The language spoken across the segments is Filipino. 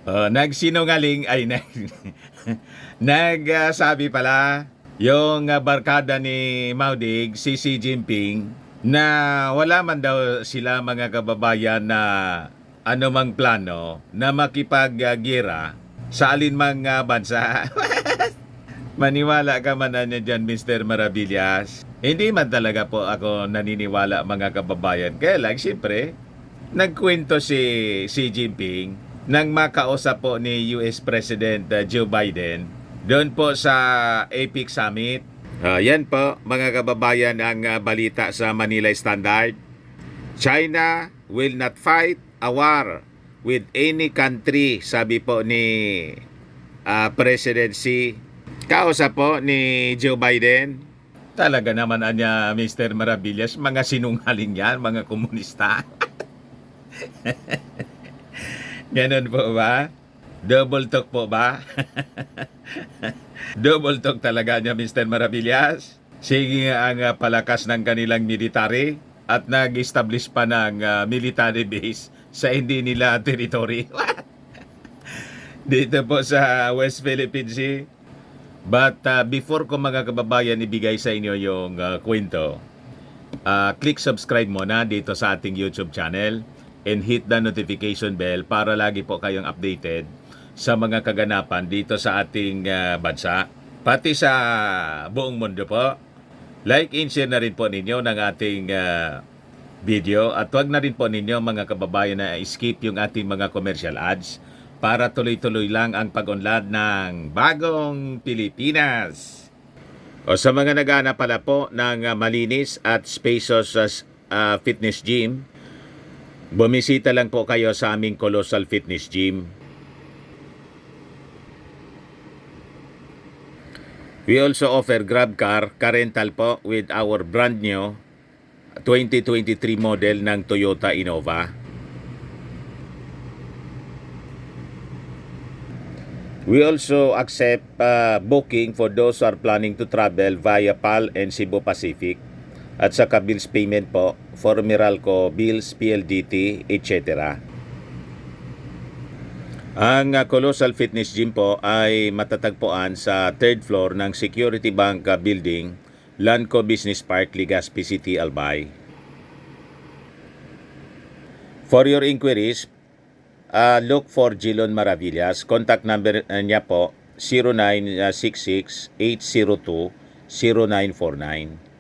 Nagsinungaling ay nagsabi pala yung barkada ni Maudig, si Xi Jinping, na wala man daw sila mga kababayan na anumang plano na makipag-gira sa alinmang bansa. Maniwala ka man na dyan, Mr. Maravillas. Hindi man talaga po ako naniniwala, mga kababayan. Kaya lang, siyempre, nagkwento si Xi Jinping nang makausap po ni US President Joe Biden doon po sa APEC Summit. Yan po, mga kababayan, ang balita sa Manila Standard. China will not fight a war with any country, sabi po ni President Xi. Kausap po ni Joe Biden. Talaga naman anya, Mr. Maravillas, mga sinungaling yan, mga komunista. Ganun po ba? Double talk po ba? Double talk talaga niya, Mr. Maravillas. Sige nga ang palakas ng kanilang military at nag-establish pa ng military base sa hindi nila territory. Dito po sa West Philippine Sea. But before ko, mga kababayan, ibigay sa inyo yung kwento, click subscribe muna dito sa ating YouTube channel and hit the notification bell para lagi po kayong updated sa mga kaganapan dito sa ating bansa, pati sa buong mundo po. Like and share na rin po ninyo ng ating video at huwag na rin po ninyo, mga kababayan, na skip yung ating mga commercial ads para tuloy-tuloy lang ang pag-unlad ng bagong Pilipinas. O sa mga naghahanap pala po ng malinis at spacious fitness gym, bumisita lang po kayo sa aming Colossal Fitness Gym. We also offer Grab car, ka-rental po with our brand new 2023 model ng Toyota Innova. We also accept booking for those who are planning to travel via PAL and Cebu Pacific at saka bills payment po for Meralco bills, PLDT, etc. Ang Colossal Fitness Gym po ay matatagpuan sa 3rd floor ng Security Bank Building, Lanco Business Park, Legazpi City, Albay. For your inquiries, look for Jilon Maravillas. Contact number niya po 0966-802-0949.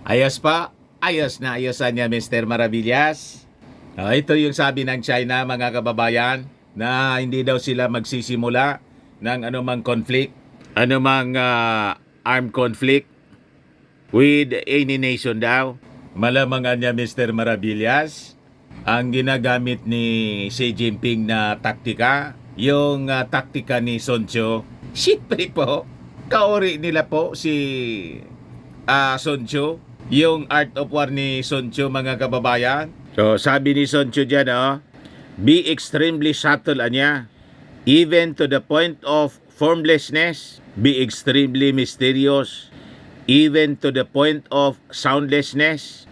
Ayos pa, ayos na ayosan niya, Mr. Maravillas. Ito yung sabi ng China, mga kababayan, na hindi daw sila magsisimula ng anumang conflict, anumang armed conflict with any nation daw. Malamangan niya, Mr. Maravillas, ang ginagamit ni Xi Jinping na taktika, yung taktika ni Sun Tzu. Siyempre po, kaori nila po si Sun Tzu, yung Art of War ni Sun Tzu, mga kababayan. So sabi ni Sun Tzu dyan, be extremely subtle anya, even to the point of formlessness. Be extremely mysterious, even to the point of soundlessness.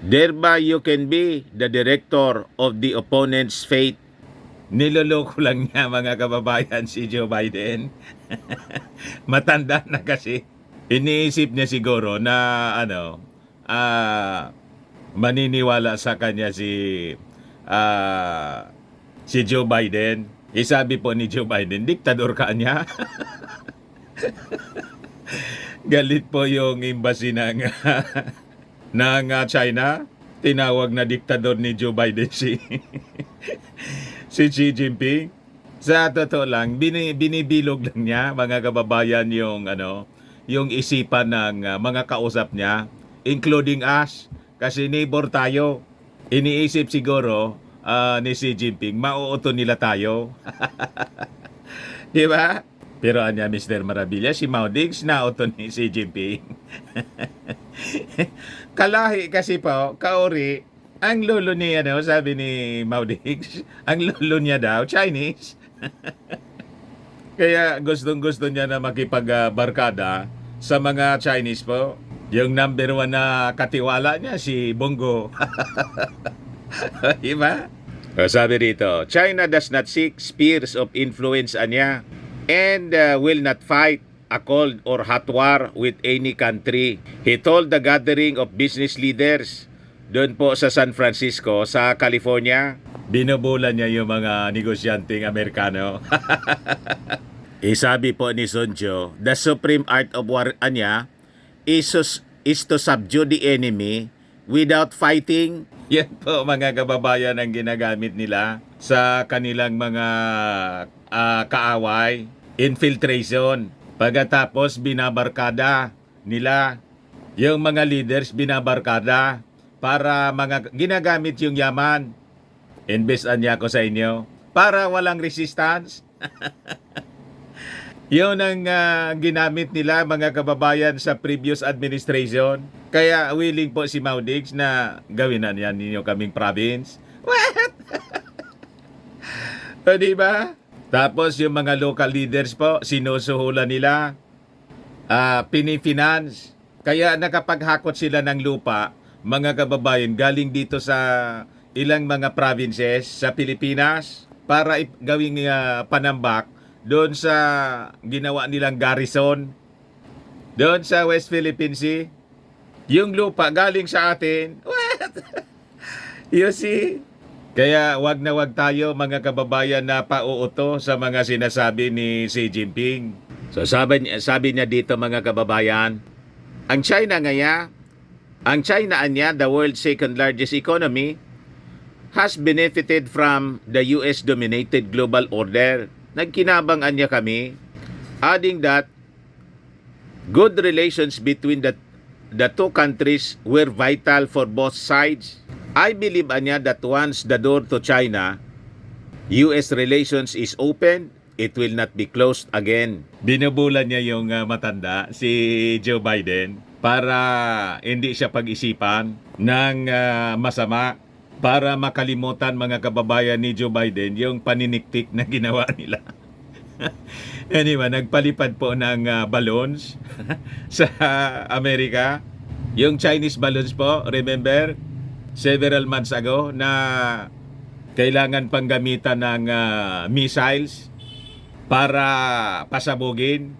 Thereby you can be the director of the opponent's fate. Niloloko lang niya, mga kababayan, si Joe Biden. Matanda na kasi. Iniisip niya siguro na maniniwala sa kanya si Joe Biden. Isabi po ni Joe Biden, diktador ka niya. Galit po yung embassy ng China. Tinawag na diktador ni Joe Biden si Xi Jinping. Sa totoo lang, binibilog lang niya, mga kababayan, yung isipan ng mga kausap niya, including us, kasi neighbor tayo. Iniisip siguro ni Xi Jinping, mauuto nila tayo. Di ba? Pero anya, Mr. Maravillas, si Maudig, nauto ni Xi Jinping. Kalahi kasi po, kaori, ang lolo ni, sabi ni Maudig, ang lolo niya daw, Chinese. Kaya gustong-gusto niya na makipagbarkada sa mga Chinese po. Yung number one na katiwala niya, si Bongo. Diba? Sabi dito, China does not seek spheres of influence anya and will not fight a cold or hot war with any country. He told the gathering of business leaders doon po sa San Francisco, sa California. Binubulan niya yung mga negosyanteng Amerikano. Sabi po ni Sun Tzu, the supreme art of war anya is to subdue the enemy without fighting. Yan po mga kababayan ang ginagamit nila sa kanilang mga kaaway. Infiltration. Pagkatapos binabarkada nila. Yung mga leaders binabarkada para ginagamit yung yaman. Investan niya ako sa inyo para walang resistance. Yun ang ginamit nila mga kababayan sa previous administration. Kaya willing po si Maudix na gawin na yan ninyo kaming province. What? O diba? Tapos yung mga local leaders po, sinusuhulan nila, pinifinance. Kaya nakapaghakot sila ng lupa, mga kababayan, galing dito sa ilang mga provinces sa Pilipinas para gawing panambak doon sa ginawa nilang garrison doon sa West Philippine Sea. Yung lupa galing sa atin. What? You see? Kaya wag na wag tayo mga kababayan na pauuto sa mga sinasabi ni Xi Jinping. So sabi niya dito mga kababayan, ang China anya, the world's second largest economy, has benefited from the US-dominated global order. Nagkinabangan niya kami, adding that good relations between the two countries were vital for both sides. I believe anya that once the door to China, US relations is open, it will not be closed again. Binubulan niya yung matanda, si Joe Biden, para hindi siya pag-isipan ng masama, para makalimutan mga kababayan ni Joe Biden yung paniniktik na ginawa nila. Anyway, nagpalipad po ng balloons sa Amerika. Yung Chinese balloons po, remember? Several months ago na kailangan pang gamitan ng missiles para pasabugin.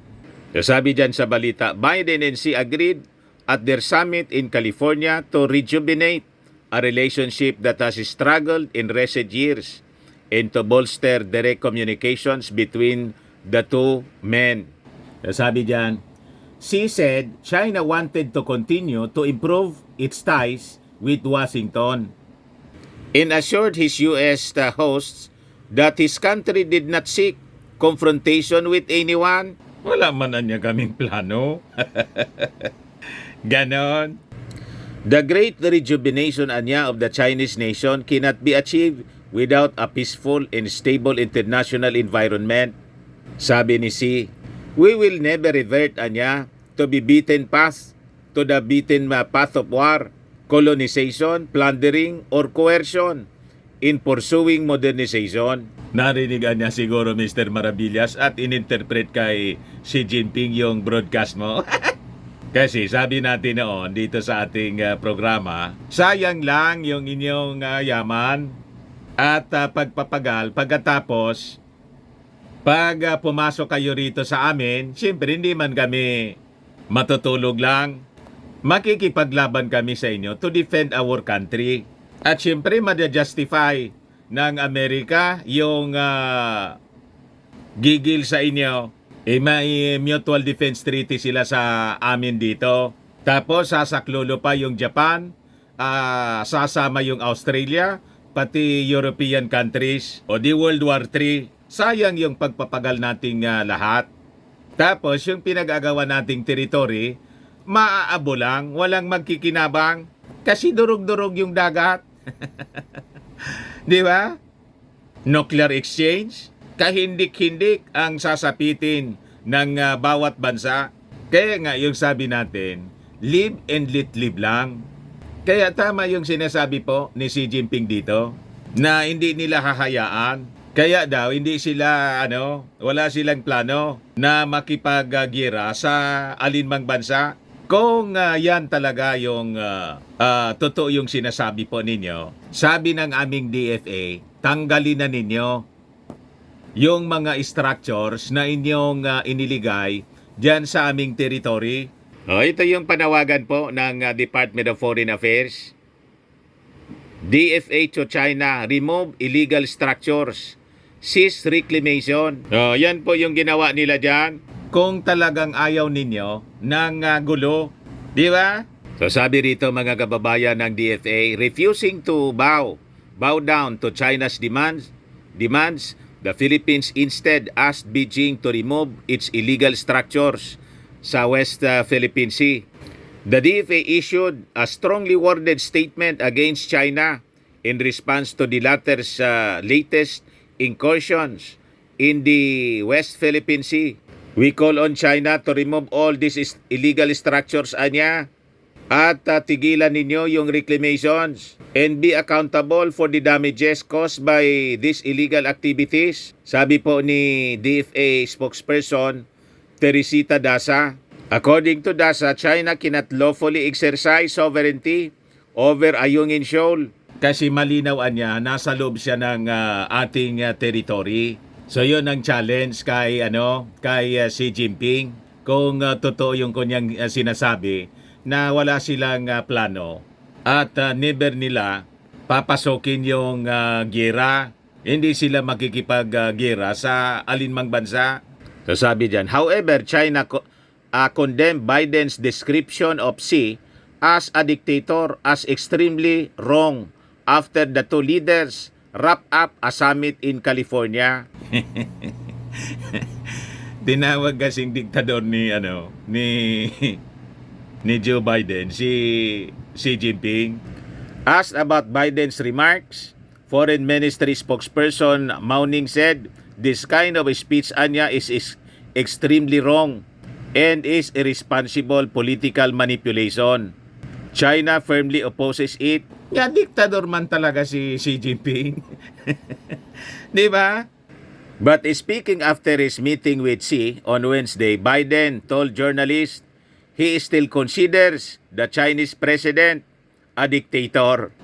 So sabi dyan sa balita, Biden and Xi agreed at their summit in California to rejuvenate a relationship that has struggled in recent years and to bolster direct communications between the two men. So sabi dyan, Xi said China wanted to continue to improve its ties with Washington and assured his U.S. hosts that his country did not seek confrontation with anyone. Wala man na niya kaming plano. Ganon. The great rejuvenation anya of the Chinese nation cannot be achieved without a peaceful and stable international environment. Sabi ni Xi, we will never revert anya to the beaten path of war, colonization, plundering, or coercion in pursuing modernization. Narinigan niya siguro Mr. Maravillas at ininterpret kay Xi Jinping yung broadcast mo. Kasi sabi natin noon dito sa ating programa, sayang lang yung inyong yaman at pagpapagal pagkatapos pag pumasok kayo rito sa amin, siyempre hindi man kami matutulog lang. Makikipaglaban kami sa inyo to defend our country. At siyempre, madya-justify ng Amerika yung gigil sa inyo. May mutual defense treaty sila sa amin dito. Tapos, sasaklolo pa yung Japan, sasama yung Australia, pati European countries, o di World War III. Sayang yung pagpapagal nating lahat. Tapos, yung pinag-agawa nating territory, maaabo lang, walang magkikinabang kasi durog-durog yung dagat. Di ba? Nuclear exchange, kahindik-hindik ang sasapitin ng bawat bansa. Kaya nga yung sabi natin, live and let live lang. Kaya tama yung sinasabi po ni Xi Jinping dito na hindi nila hahayaan Kaya daw hindi sila wala silang plano na makipag-gira sa alinmang bansa. Kung yan talaga yung totoo yung sinasabi po ninyo, sabi ng aming DFA, tanggalin na ninyo yung mga structures na inyong iniligay dyan sa aming territory. Ito yung panawagan po ng Department of Foreign Affairs. DFA to China, remove illegal structures, cease reclamation. Yan po yung ginawa nila dyan. Kung talagang ayaw ninyo ng gulo, di ba? So sabi rito mga kababayan ng DFA, refusing to bow down to China's demands, the Philippines instead asked Beijing to remove its illegal structures sa West Philippine Sea. The DFA issued a strongly worded statement against China in response to the latter's latest incursions in the West Philippine Sea. We call on China to remove all these illegal structures anya at tigilan ninyo yung reclamations and be accountable for the damages caused by these illegal activities. Sabi po ni DFA spokesperson Teresita Daza. According to Daza, China cannot lawfully exercise sovereignty over Ayungin Shoal. Kasi malinaw niya, nasa loob siya ng ating territory. So yun ang challenge kay Xi Jinping. Kung totoo yung kanyang sinasabi na wala silang plano at never nila papasokin yung gera. Hindi sila makikipag-gera sa alinmang bansa. So sabi dyan, however, China condemned Biden's description of Xi as a dictator as extremely wrong after the two leaders wrap up a summit in California. Tinawag kasing diktador ni Joe Biden si Xi Jinping. Asked about Biden's remarks, Foreign Ministry spokesperson Mao Ning said, "This kind of speech anya is extremely wrong and is irresponsible political manipulation. China firmly opposes it." Ya, diktador man talaga si Xi Jinping. Di ba? But speaking after his meeting with Xi on Wednesday, Biden told journalists he still considers the Chinese president a dictator.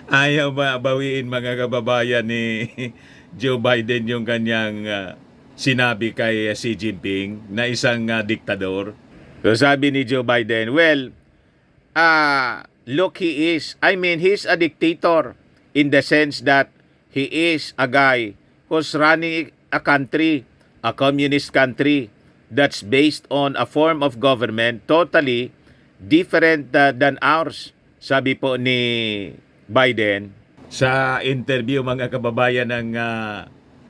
Ayaw ba bawiin mga kababayan ni Joe Biden yung kanyang sinabi kay Xi Jinping na isang diktador? So sabi ni Joe Biden, well, look, he's a dictator in the sense that he is a guy who's running a country, a communist country, that's based on a form of government totally different than ours. Sabi po ni Biden sa interview mga kababayan ng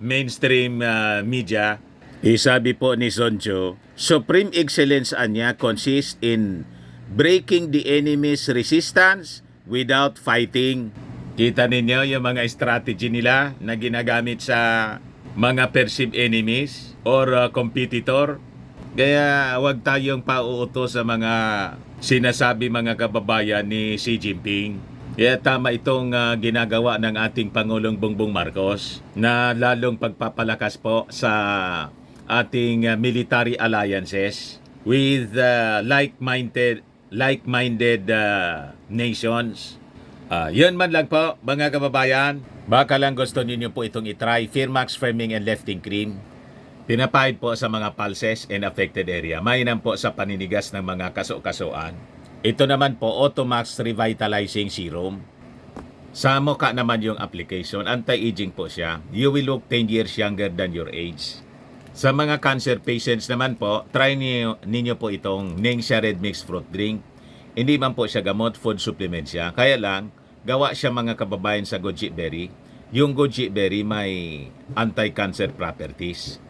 mainstream media. Sabi po ni Soncho, supreme excellence anya consists in breaking the enemy's resistance without fighting. Kita ninyo yung mga strategy nila na ginagamit sa mga perceived enemies or competitor. Kaya huwag tayong pauutos sa mga sinasabi mga kababayan ni Xi Jinping. Kaya tama itong ginagawa ng ating Pangulong Bongbong Marcos na lalong pagpapalakas po sa ating military alliances with like-minded nations. Yun man lang po mga kababayan. Baka lang gusto ninyo po itong itry. Firmax Firming and Lifting Cream. Pinapahid po sa mga pulses and affected area. Mainam po sa paninigas ng mga kaso-kasuan. Ito naman po, Automax Revitalizing Serum. Sa mukha naman yung application. Anti-aging po siya. You will look 10 years younger than your age. Sa mga cancer patients naman po, try ninyo po itong Ningxia Red Mix Fruit Drink. Hindi man po siya gamot, food supplement siya. Kaya lang, gawa siya mga kababayan sa goji berry. Yung goji berry may anti-cancer properties.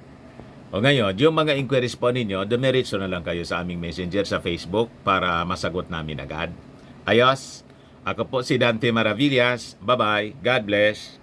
O ngayon, yung mga inquiries po ninyo, dumiretso na lang kayo sa aming messenger sa Facebook para masagot namin agad. Ayos, ako po si Dante Maravillas. Bye-bye. God bless.